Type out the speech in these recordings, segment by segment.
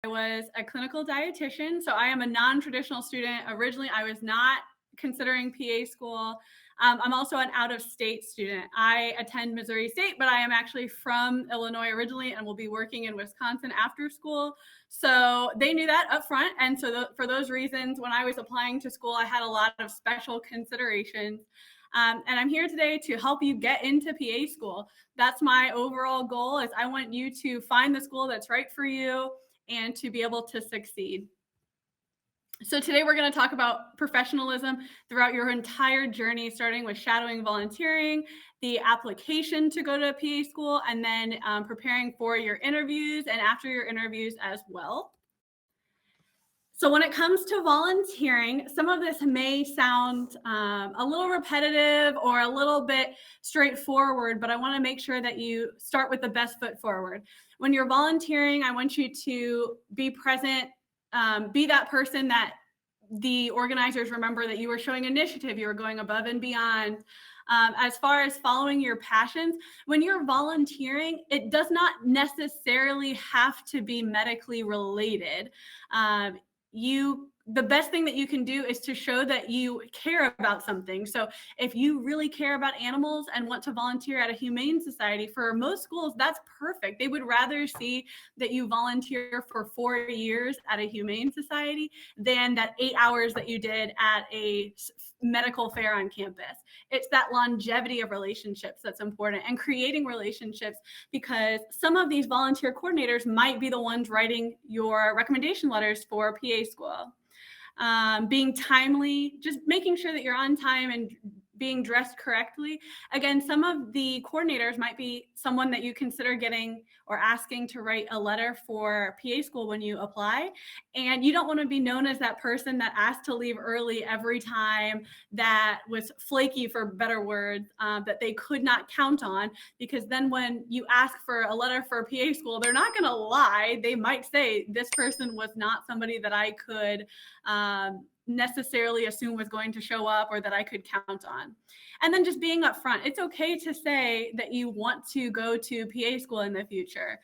was a clinical dietitian. So I am a non-traditional student. Originally, I was not considering PA school. I'm also an out-of-state student. I attend Missouri State, but I am actually from Illinois originally and will be working in Wisconsin after school. So they knew that up front. And so for those reasons, when I was applying to school, I had a lot of special considerations. And I'm here today to help you get into PA school. That's my overall goal, is I want you to find the school that's right for you and to be able to succeed. So today we're going to talk about professionalism throughout your entire journey, starting with shadowing, volunteering, the application to go to PA school, and then preparing for your interviews and after your interviews as well. So when it comes to volunteering, some of this may sound a little repetitive or a little bit straightforward, but I want to make sure that you start with the best foot forward. When you're volunteering, I want you to be present, be that person that the organizers remember that you were showing initiative, you were going above and beyond. As far as following your passions, when you're volunteering, it does not necessarily have to be medically related. The best thing that you can do is to show that you care about something. So if you really care about animals and want to volunteer at a humane society, for most schools, that's perfect. They would rather see that you volunteer for 4 years at a humane society than that 8 hours that you did at a medical fair on campus. It's that longevity of relationships that's important, and creating relationships, because some of these volunteer coordinators might be the ones writing your recommendation letters for PA school. Being timely, just making sure that you're on time and being dressed correctly. Again, some of the coordinators might be someone that you consider getting or asking to write a letter for PA school when you apply. And you don't want to be known as that person that asked to leave early every time, that was flaky, for better words, that they could not count on, because then when you ask for a letter for PA school, they're not going to lie. They might say, this person was not somebody that I could necessarily assume was going to show up or that I could count on. And then just being upfront. It's okay to say that you want to go to PA school in the future.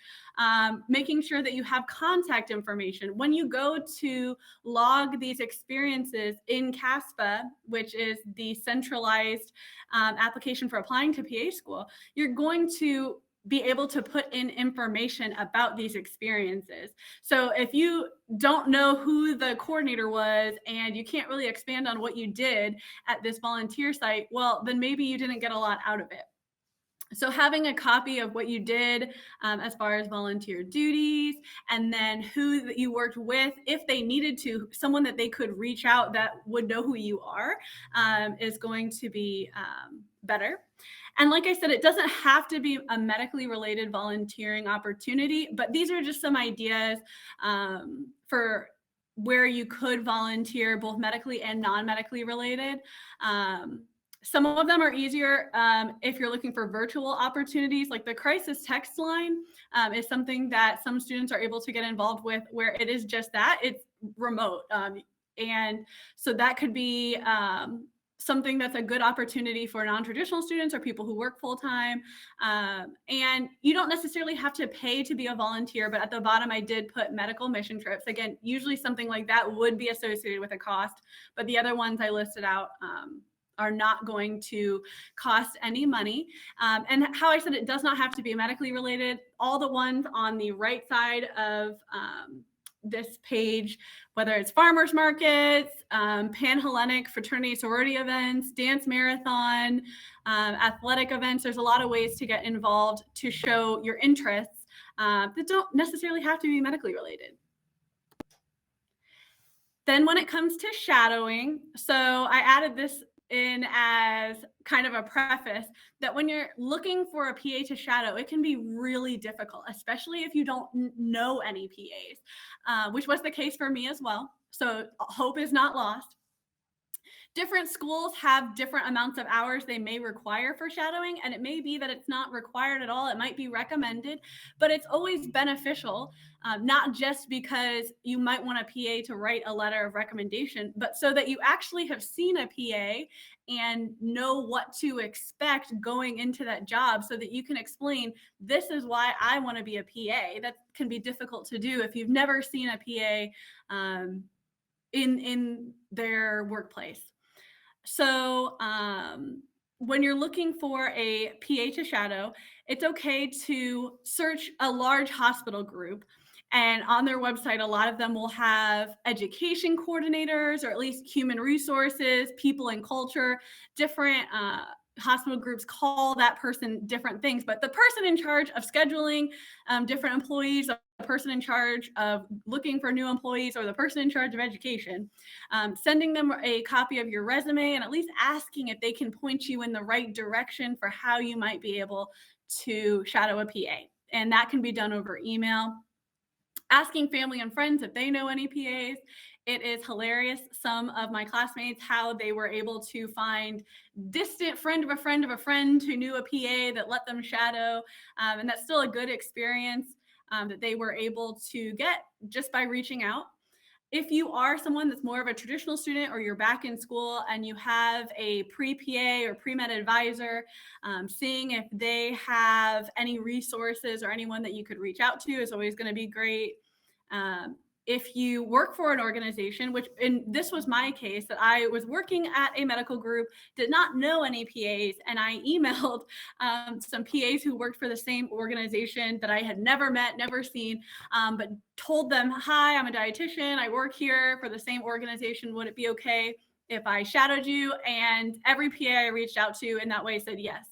Making sure that you have contact information. When you go to log these experiences in CASPA, which is the centralized application for applying to PA school, you're going to be able to put in information about these experiences. So if you don't know who the coordinator was and you can't really expand on what you did at this volunteer site, well, then maybe you didn't get a lot out of it. So having a copy of what you did as far as volunteer duties, and then who that you worked with, if they needed to, someone that they could reach out that would know who you are, is going to be better. And like I said, it doesn't have to be a medically related volunteering opportunity, but these are just some ideas for where you could volunteer, both medically and non-medically related. Some of them are easier if you're looking for virtual opportunities, like the crisis text line is something that some students are able to get involved with, where it is just that, it's remote. And so that could be something that's a good opportunity for non-traditional students or people who work full-time. And you don't necessarily have to pay to be a volunteer, but at the bottom I did put medical mission trips. Again, usually something like that would be associated with a cost, but the other ones I listed out are not going to cost any money. And how I said, it does not have to be medically related. All the ones on the right side of this page, whether it's farmers markets, Pan-Hellenic fraternity sorority events, dance marathon, athletic events, there's a lot of ways to get involved to show your interests that don't necessarily have to be medically related. Then when it comes to shadowing, so I added this in as kind of a preface, that when you're looking for a PA to shadow, it can be really difficult, especially if you don't know any PAs, which was the case for me as well. So hope is not lost. Different schools have different amounts of hours they may require for shadowing, and it may be that it's not required at all. It might be recommended, but it's always beneficial, not just because you might want a PA to write a letter of recommendation, but so that you actually have seen a PA and know what to expect going into that job, so that you can explain, this is why I want to be a PA. That can be difficult to do if you've never seen a PA in their workplace. So when you're looking for a PA to shadow, it's okay to search a large hospital group. And on their website, a lot of them will have education coordinators, or at least human resources, people and culture. Different hospital groups call that person different things, but the person in charge of scheduling different employees, the person in charge of looking for new employees, or the person in charge of education, sending them a copy of your resume and at least asking if they can point you in the right direction for how you might be able to shadow a PA. And that can be done over email. Asking family and friends if they know any PAs. It is hilarious, some of my classmates, how they were able to find distant friend of a friend of a friend who knew a PA that let them shadow. And that's still a good experience that they were able to get just by reaching out. If you are someone that's more of a traditional student, or you're back in school and you have a pre-PA or pre-med advisor, seeing if they have any resources or anyone that you could reach out to is always going to be great. If you work for an organization, which this was my case, that I was working at a medical group, did not know any PAs, and I emailed some PAs who worked for the same organization that I had never met, never seen, but told them, hi, I'm a dietitian, I work here for the same organization, would it be okay if I shadowed you? And every PA I reached out to in that way said yes.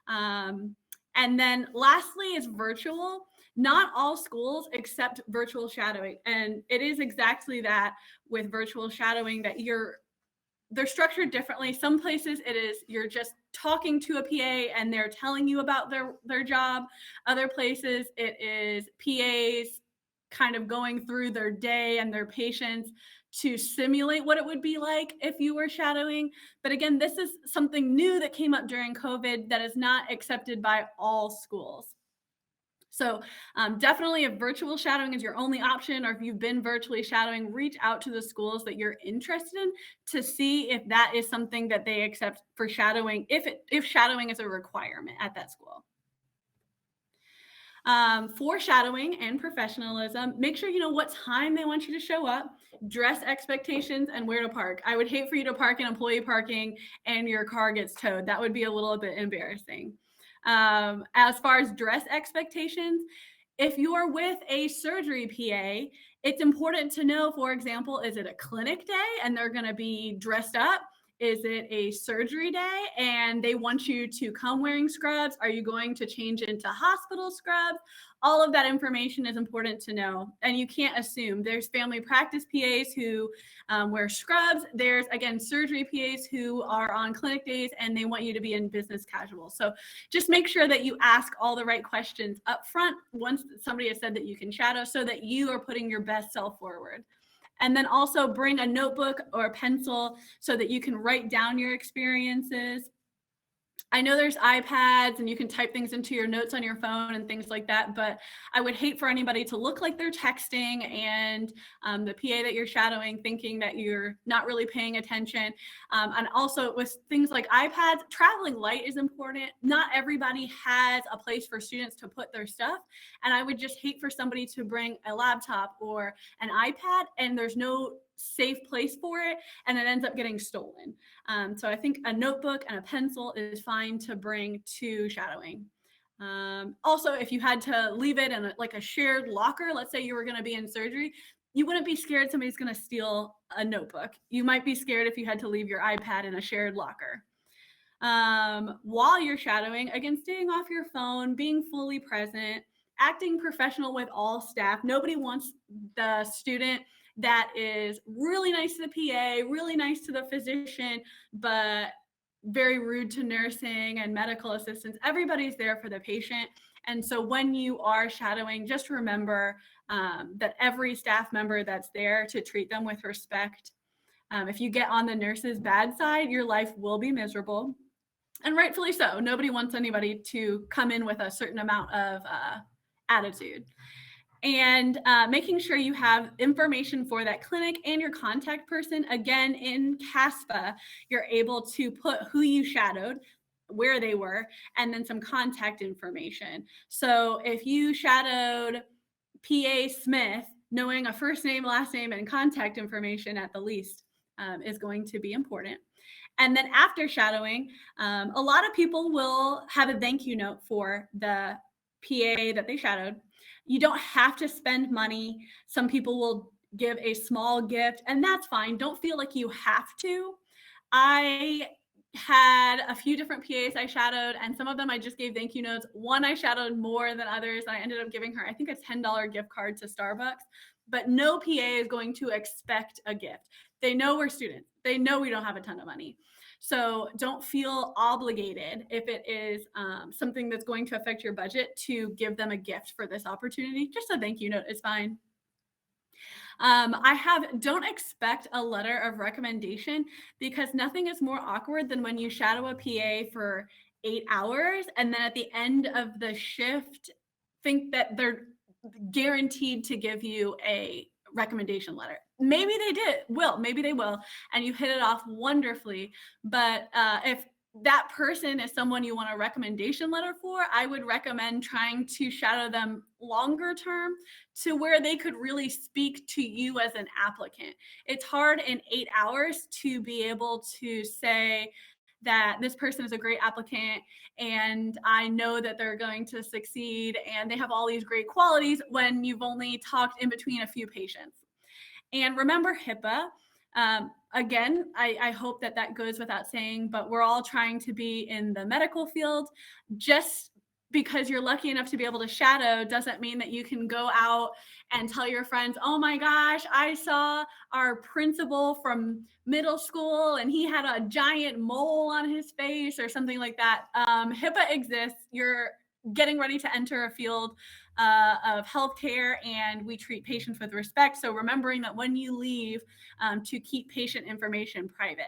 And then lastly is virtual. Not all schools accept virtual shadowing. And it is exactly that with virtual shadowing, that they're structured differently. Some places it is you're just talking to a PA and they're telling you about their job. Other places it is PAs kind of going through their day and their patients to simulate what it would be like if you were shadowing. But again, this is something new that came up during COVID that is not accepted by all schools. So definitely, if virtual shadowing is your only option, or if you've been virtually shadowing, reach out to the schools that you're interested in to see if that is something that they accept for shadowing, if shadowing is a requirement at that school. For shadowing and professionalism, make sure you know what time they want you to show up, dress expectations, and where to park. I would hate for you to park in employee parking and your car gets towed. That would be a little bit embarrassing. As far as dress expectations, if you're with a surgery PA, it's important to know, for example, is it a clinic day and they're going to be dressed up? Is it a surgery day and they want you to come wearing scrubs? Are you going to change into hospital scrubs? All of that information is important to know. And you can't assume. There's family practice PAs who wear scrubs. There's, again, surgery PAs who are on clinic days and they want you to be in business casual. So just make sure that you ask all the right questions up front once somebody has said that you can shadow, so that you are putting your best self forward. And then also bring a notebook or a pencil so that you can write down your experiences. I know there's iPads and you can type things into your notes on your phone and things like that, but I would hate for anybody to look like they're texting and the PA that you're shadowing thinking that you're not really paying attention. And also with things like iPads, traveling light is important. Not everybody has a place for students to put their stuff. And I would just hate for somebody to bring a laptop or an iPad and there's no safe place for it and it ends up getting stolen. So I think a notebook and a pencil is fine to bring to shadowing. Also, if you had to leave it in like a shared locker, let's say you were going to be in surgery, you wouldn't be scared somebody's going to steal a notebook. You might be scared if you had to leave your iPad in a shared locker. While you're shadowing, again, staying off your phone, being fully present, acting professional with all staff. Nobody wants the student that is really nice to the PA, really nice to the physician, but very rude to nursing and medical assistants. Everybody's there for the patient. And so when you are shadowing, just remember that every staff member that's there to treat them with respect. If you get on the nurse's bad side, your life will be miserable. And rightfully so. Nobody wants anybody to come in with a certain amount of attitude. And making sure you have information for that clinic and your contact person. Again, in CASPA, you're able to put who you shadowed, where they were, and then some contact information. So if you shadowed PA Smith, knowing a first name, last name, and contact information at the least is going to be important. And then after shadowing, a lot of people will have a thank you note for the PA that they shadowed. You don't have to spend money. Some people will give a small gift, and that's fine. Don't feel like you have to. I had a few different PAs I shadowed, and some of them I just gave thank you notes. One I shadowed more than others. I ended up giving her, I think, a $10 gift card to Starbucks. But no PA is going to expect a gift. They know we're students. They know we don't have a ton of money. So don't feel obligated if it is something that's going to affect your budget to give them a gift for this opportunity. Just a thank you note is fine. Don't expect a letter of recommendation, because nothing is more awkward than when you shadow a PA for 8 hours and then at the end of the shift think that they're guaranteed to give you a recommendation letter. Maybe they will, and you hit it off wonderfully. But if that person is someone you want a recommendation letter for, I would recommend trying to shadow them longer term to where they could really speak to you as an applicant. It's hard in 8 hours to be able to say that this person is a great applicant and I know that they're going to succeed and they have all these great qualities when you've only talked in between a few patients. And remember HIPAA. Again, I hope that goes without saying, but we're all trying to be in the medical field. Just because you're lucky enough to be able to shadow doesn't mean that you can go out and tell your friends, oh my gosh, I saw our principal from middle school and he had a giant mole on his face or something like that. HIPAA exists. You're getting ready to enter a field of healthcare, and we treat patients with respect. So remembering that when you leave, to keep patient information private.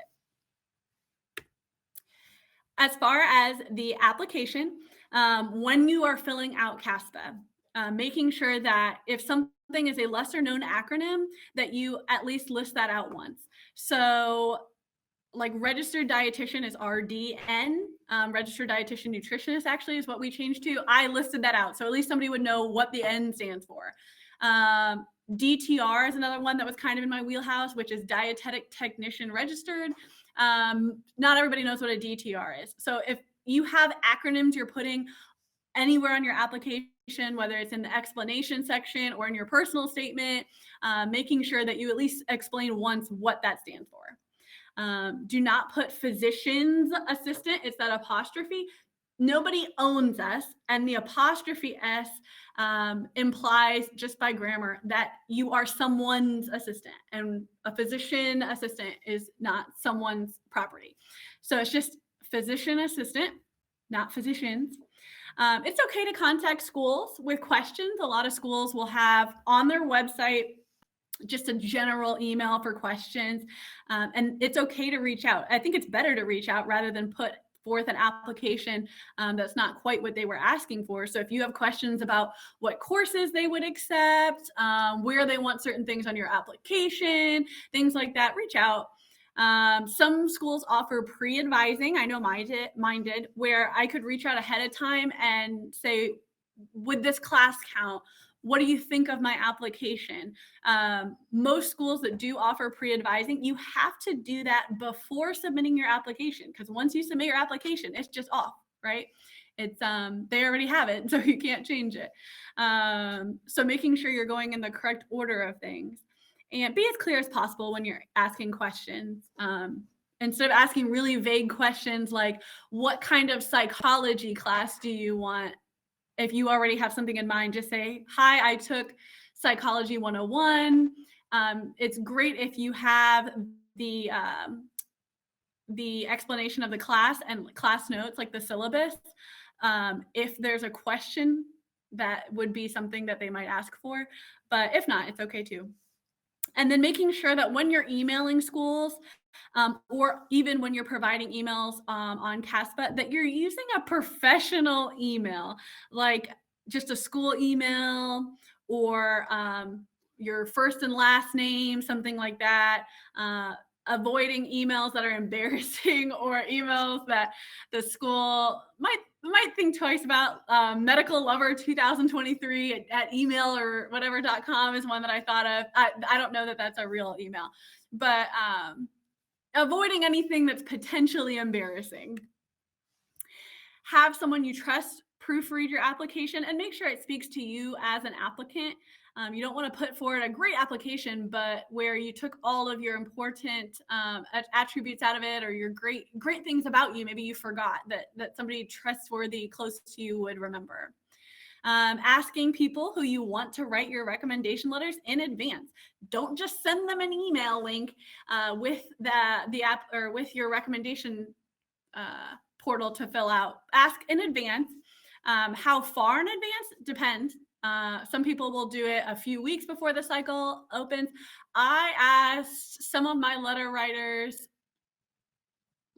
As far as the application, when you are filling out CASPA, making sure that if something is a lesser known acronym, that you at least list that out once. So like registered dietitian is RDN, registered dietitian nutritionist actually is what we changed to. I listed that out. So at least somebody would know what the N stands for. DTR is another one that was kind of in my wheelhouse, which is dietetic technician registered. Not everybody knows what a DTR is. So if you have acronyms you're putting anywhere on your application, whether it's in the explanation section or in your personal statement, making sure that you at least explain once what that stands for. Do not put physician's assistant. It's that apostrophe. Nobody owns us, and the apostrophe S implies just by grammar that you are someone's assistant, and a physician assistant is not someone's property. So it's just physician assistant, not physicians. It's okay to contact schools with questions. A lot of schools will have on their website just a general email for questions. And it's okay to reach out. I think it's better to reach out rather than put forth an application that's not quite what they were asking for. So if you have questions about what courses they would accept, where they want certain things on your application, things like that, reach out. Some schools offer pre-advising. I know mine did, where I could reach out ahead of time and say, would this class count? What do you think of my application? Most schools that do offer pre-advising, you have to do that before submitting your application, because once you submit your application, it's just off, right? It's they already have it, so you can't change it. So making sure you're going in the correct order of things, and be as clear as possible when you're asking questions. Instead of asking really vague questions like, what kind of psychology class do you want? If you already have something in mind, just say, hi, I took Psychology 101. It's great if you have the explanation of the class and class notes, like the syllabus. If there's a question, that would be something that they might ask for. But if not, it's okay too. And then making sure that when you're emailing schools, or even when you're providing emails on CASPA, that you're using a professional email, like just a school email, or your first and last name, something like that. Avoiding emails that are embarrassing, or emails that the school might think twice about. Medical Lover 2023 at email or whatever.com is one that I thought of. I don't know that that's a real email, but avoiding anything that's potentially embarrassing. Have someone you trust proofread your application and make sure it speaks to you as an applicant. You don't want to put forward a great application, but where you took all of your important attributes out of it, or your great things about you, maybe you forgot that somebody trustworthy close to you would remember. Asking people who you want to write your recommendation letters in advance. Don't just send them an email link with the app or with your recommendation portal to fill out. Ask in advance. How far in advance depends. Some people will do it a few weeks before the cycle opens. I asked some of my letter writers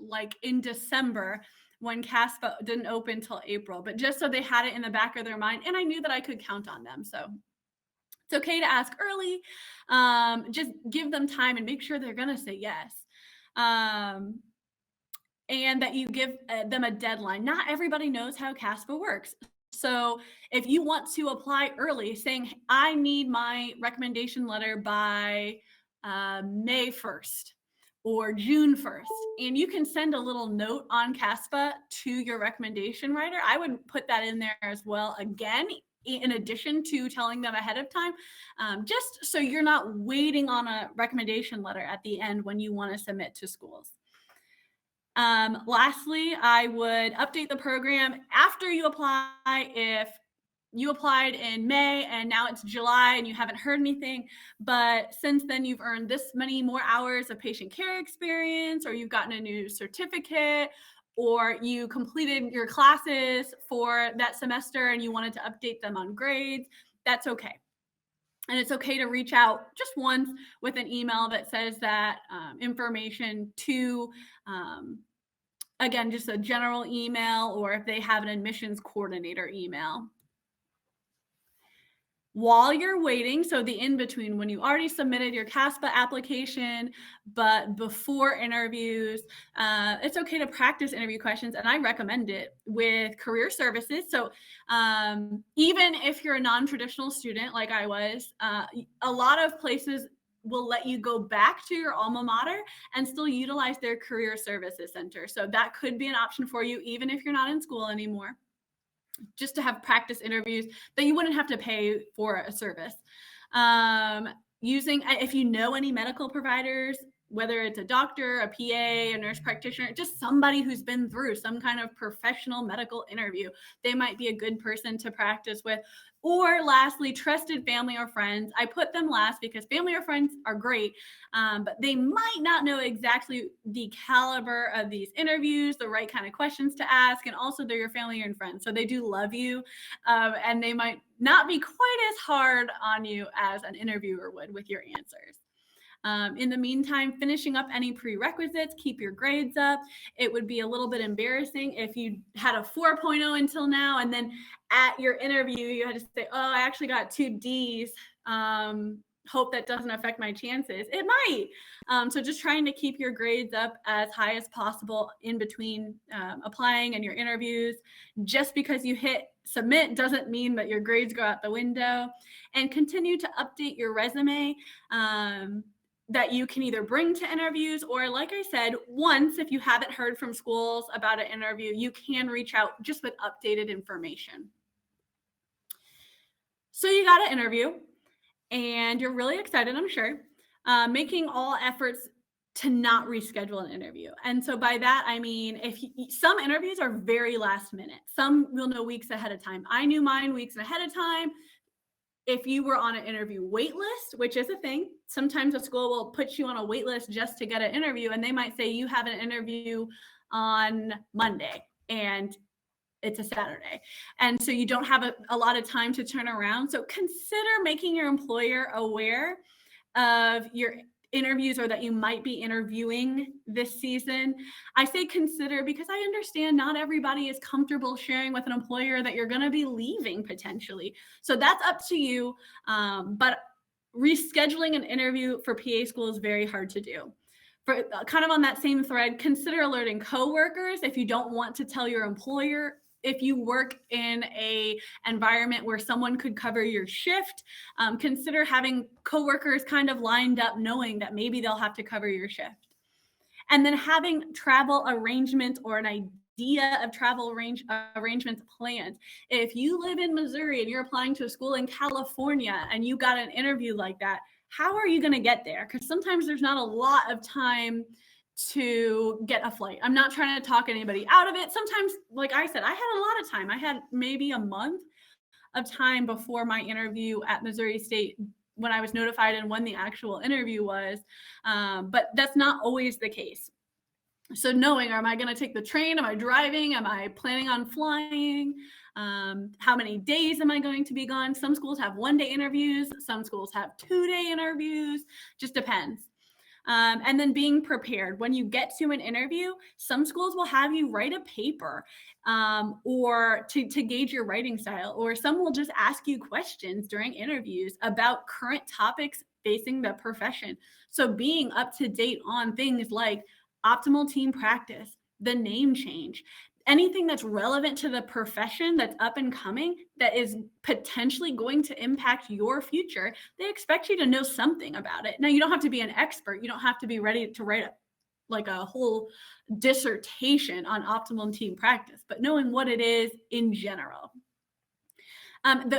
like in December, when CASPA didn't open till April, but just so they had it in the back of their mind, and I knew that I could count on them. So it's okay to ask early. Just give them time and make sure they're going to say yes. And that you give them a deadline. Not everybody knows how CASPA works. So if you want to apply early, saying, I need my recommendation letter by May 1st or June 1st, and you can send a little note on CASPA to your recommendation writer. I would put that in there as well, again, in addition to telling them ahead of time, just so you're not waiting on a recommendation letter at the end when you want to submit to schools. Lastly, I would update the program after you apply. If you applied in May and now it's July and you haven't heard anything, but since then you've earned this many more hours of patient care experience, or you've gotten a new certificate, or you completed your classes for that semester and you wanted to update them on grades, that's okay. And it's okay to reach out just once with an email that says that information to, again, just a general email, or if they have an admissions coordinator email. While you're waiting, so the in-between, when you already submitted your CASPA application, but before interviews, it's okay to practice interview questions, and I recommend it with career services. So even if you're a non-traditional student like I was, a lot of places will let you go back to your alma mater and still utilize their career services center. So that could be an option for you, even if you're not in school anymore, just to have practice interviews that you wouldn't have to pay for a service. If you know any medical providers, whether it's a doctor, a PA, a nurse practitioner, just somebody who's been through some kind of professional medical interview, they might be a good person to practice with. Or lastly, trusted family or friends. I put them last because family or friends are great, but they might not know exactly the caliber of these interviews, the right kind of questions to ask, and also they're your family and friends. So they do love you, and they might not be quite as hard on you as an interviewer would with your answers. In the meantime, finishing up any prerequisites, keep your grades up. It would be a little bit embarrassing if you had a 4.0 until now, and then at your interview, you had to say, oh, I actually got 2 Ds. Hope that doesn't affect my chances. It might. So just trying to keep your grades up as high as possible in between applying and your interviews. Just because you hit submit doesn't mean that your grades go out the window. And continue to update your resume that you can either bring to interviews, or like I said, once, if you haven't heard from schools about an interview, you can reach out just with updated information. So you got an interview and you're really excited, I'm sure, making all efforts to not reschedule an interview. And so by that, I mean, some interviews are very last minute. Some we'll know weeks ahead of time. I knew mine weeks ahead of time. If you were on an interview wait list, which is a thing, sometimes a school will put you on a wait list just to get an interview, and they might say you have an interview on Monday and it's a Saturday. And so you don't have a lot of time to turn around. So consider making your employer aware of your interviews or that you might be interviewing this season, I say consider, because I understand not everybody is comfortable sharing with an employer that you're going to be leaving potentially. So that's up to you. But rescheduling an interview for PA school is very hard to do. For kind of on that same thread, consider alerting coworkers if you don't want to tell your employer. If you work in a environment where someone could cover your shift, consider having coworkers kind of lined up, knowing that maybe they'll have to cover your shift. And then having travel arrangements or an idea of travel arrangements planned. If you live in Missouri and you're applying to a school in California and you got an interview like that, how are you going to get there? Because sometimes there's not a lot of time to get a flight. I'm not trying to talk anybody out of it. Sometimes, like I said, I had a lot of time. I had maybe a month of time before my interview at Missouri State when I was notified and when the actual interview was. But that's not always the case. So knowing, am I going to take the train? Am I driving? Am I planning on flying? How many days am I going to be gone? Some schools have 1-day interviews. Some schools have 2-day interviews. Just depends. And then being prepared. When you get to an interview, some schools will have you write a paper or to gauge your writing style, or some will just ask you questions during interviews about current topics facing the profession. So being up to date on things like optimal team practice, the name change, anything that's relevant to the profession that's up and coming that is potentially going to impact your future, they expect you to know something about it. Now, you don't have to be an expert. You don't have to be ready to write a whole dissertation on optimal team practice, but knowing what it is in general.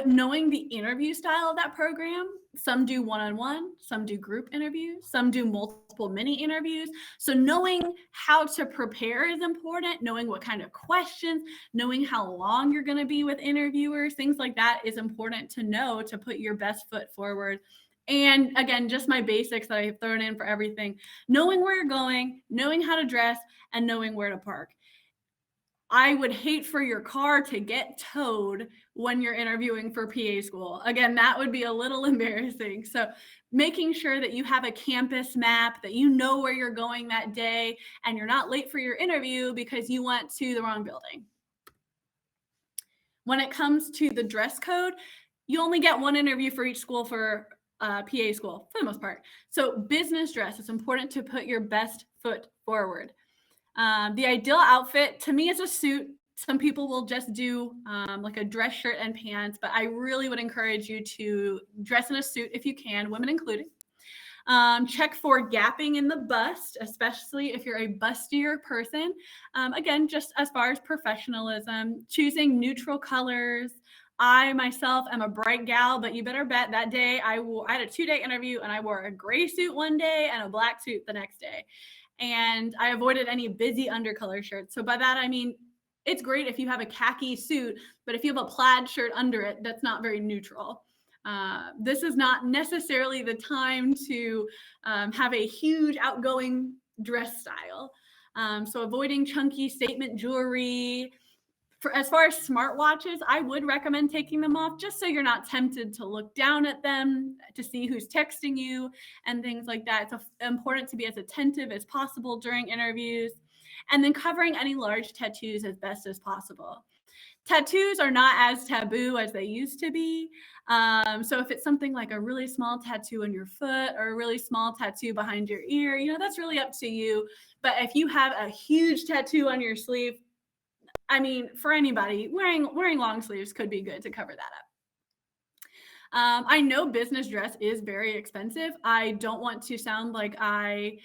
Knowing the interview style of that program, some do one-on-one, some do group interviews, some do multiple mini interviews. So knowing how to prepare is important. Knowing what kind of questions, knowing how long you're going to be with interviewers, things like that is important to know to put your best foot forward. And again, just my basics that I've thrown in for everything, knowing where you're going, knowing how to dress, and knowing where to park. I would hate for your car to get towed when you're interviewing for PA school. Again, that would be a little embarrassing. So making sure that you have a campus map, that you know where you're going that day, and you're not late for your interview because you went to the wrong building. When it comes to the dress code, you only get one interview for each school for PA school for the most part. So business dress, it's important to put your best foot forward. The ideal outfit to me is a suit. Some people will just do like a dress shirt and pants, but I really would encourage you to dress in a suit if you can, women included. Check for gapping in the bust, especially if you're a bustier person. Again, just as far as professionalism, choosing neutral colors. I myself am a bright gal, but you better bet that day I had a 2-day interview and I wore a gray suit one day and a black suit the next day. And I avoided any busy undercolor shirts. So by that, I mean, it's great if you have a khaki suit, but if you have a plaid shirt under it, that's not very neutral. This is not necessarily the time to have a huge outgoing dress style. So avoiding chunky statement jewelry. As far as smartwatches, I would recommend taking them off just so you're not tempted to look down at them to see who's texting you and things like that. It's important to be as attentive as possible during interviews, and then covering any large tattoos as best as possible. Tattoos are not as taboo as they used to be. So if it's something like a really small tattoo on your foot or a really small tattoo behind your ear, that's really up to you. But if you have a huge tattoo on your sleeve, I mean, for anybody, wearing long sleeves could be good to cover that up. I know business dress is very expensive. I don't want to sound like I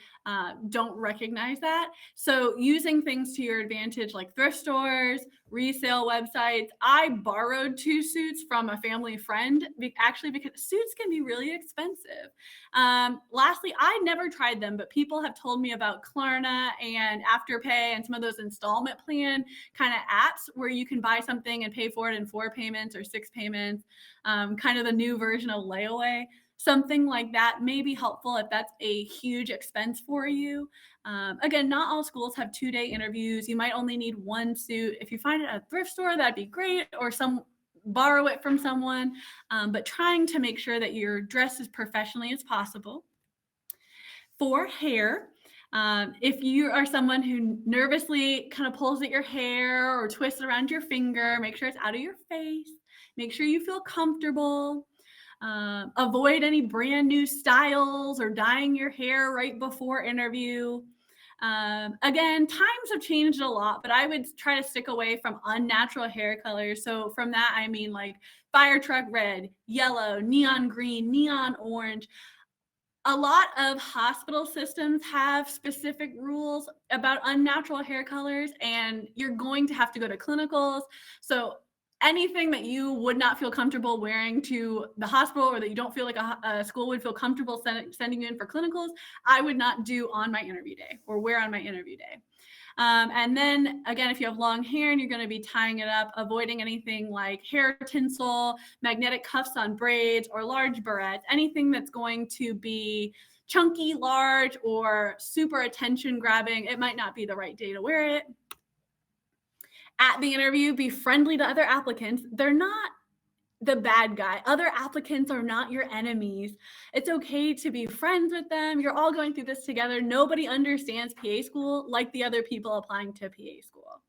don't recognize that. So using things to your advantage, like thrift stores, resale websites. I borrowed 2 suits from a family friend, actually, because suits can be really expensive. Lastly, I never tried them, but people have told me about Klarna and Afterpay and some of those installment plan kind of apps where you can buy something and pay for it in 4 payments or 6 payments, kind of the new version of layaway. Something like that may be helpful if that's a huge expense for you. Again, not all schools have 2-day interviews. You might only need 1 suit. If you find it at a thrift store, that'd be great, or some borrow it from someone, but trying to make sure that you're dressed as professionally as possible. For hair, if you are someone who nervously kind of pulls at your hair or twists around your finger, make sure it's out of your face. Make sure you feel comfortable. Avoid any brand new styles or dyeing your hair right before interview. Again, times have changed a lot, but I would try to stick away from unnatural hair colors. So from that, I mean like fire truck red, yellow, neon green, neon orange. A lot of hospital systems have specific rules about unnatural hair colors, and you're going to have to go to clinicals. So anything that you would not feel comfortable wearing to the hospital, or that you don't feel like a school would feel comfortable sending you in for clinicals, I would not do on my interview day or wear on my interview day. And then again, if you have long hair and you're going to be tying it up, avoiding anything like hair tinsel, magnetic cuffs on braids, or large barrettes, anything that's going to be chunky, large, or super attention grabbing. It might not be the right day to wear it. At the interview, be friendly to other applicants. They're not the bad guy. Other applicants are not your enemies. It's okay to be friends with them. You're all going through this together. Nobody understands PA school like the other people applying to PA school.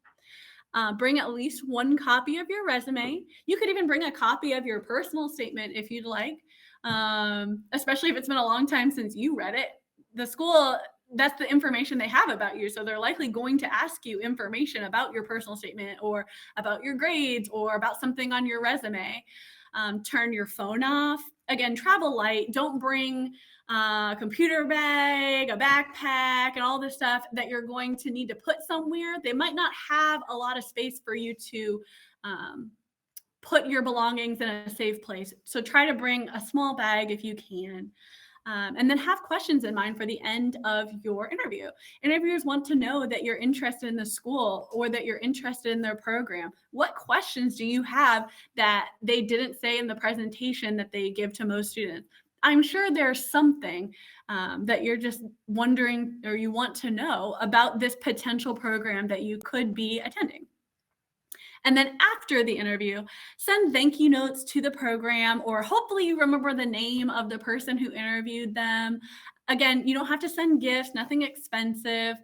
Bring at least one copy of your resume. You could even bring a copy of your personal statement if you'd like, especially if it's been a long time since you read it. The school, that's the information they have about you. So they're likely going to ask you information about your personal statement or about your grades or about something on your resume. Turn your phone off. Again, travel light. Don't bring a computer bag, a backpack, and all this stuff that you're going to need to put somewhere. They might not have a lot of space for you to put your belongings in a safe place. So try to bring a small bag if you can. And then have questions in mind for the end of your interview. Interviewers want to know that you're interested in the school or that you're interested in their program. What questions do you have that they didn't say in the presentation that they give to most students? I'm sure there's something that you're just wondering or you want to know about this potential program that you could be attending. And then after the interview, send thank you notes to the program, or hopefully you remember the name of the person who interviewed them. Again, you don't have to send gifts, nothing expensive.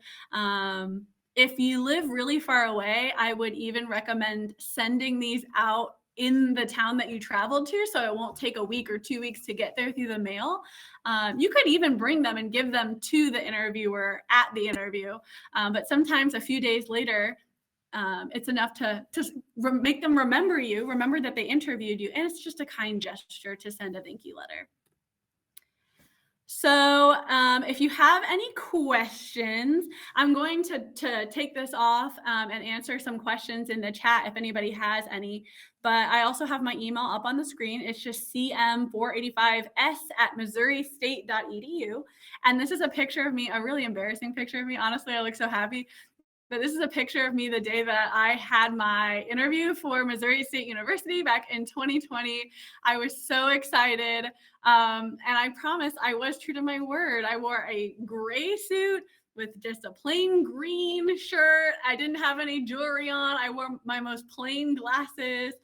If you live really far away, I would even recommend sending these out in the town that you traveled to, so it won't take a week or 2 weeks to get there through the mail. You could even bring them and give them to the interviewer at the interview, but sometimes a few days later, it's enough to make them remember you, remember that they interviewed you, and it's just a kind gesture to send a thank you letter. So if you have any questions, I'm going to take this off and answer some questions in the chat if anybody has any. But I also have my email up on the screen. It's just cm485s@missouristate.edu. And this is a picture of me, a really embarrassing picture of me. Honestly, I look so happy. But this is a picture of me the day that I had my interview for Missouri State University back in 2020. I was so excited. And I promise I was true to my word. I wore a gray suit with just a plain green shirt. I didn't have any jewelry on. I wore my most plain glasses.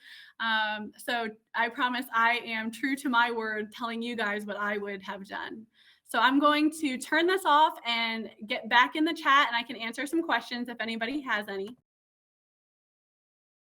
So I promise I am true to my word, telling you guys what I would have done. So I'm going to turn this off and get back in the chat, and I can answer some questions if anybody has any.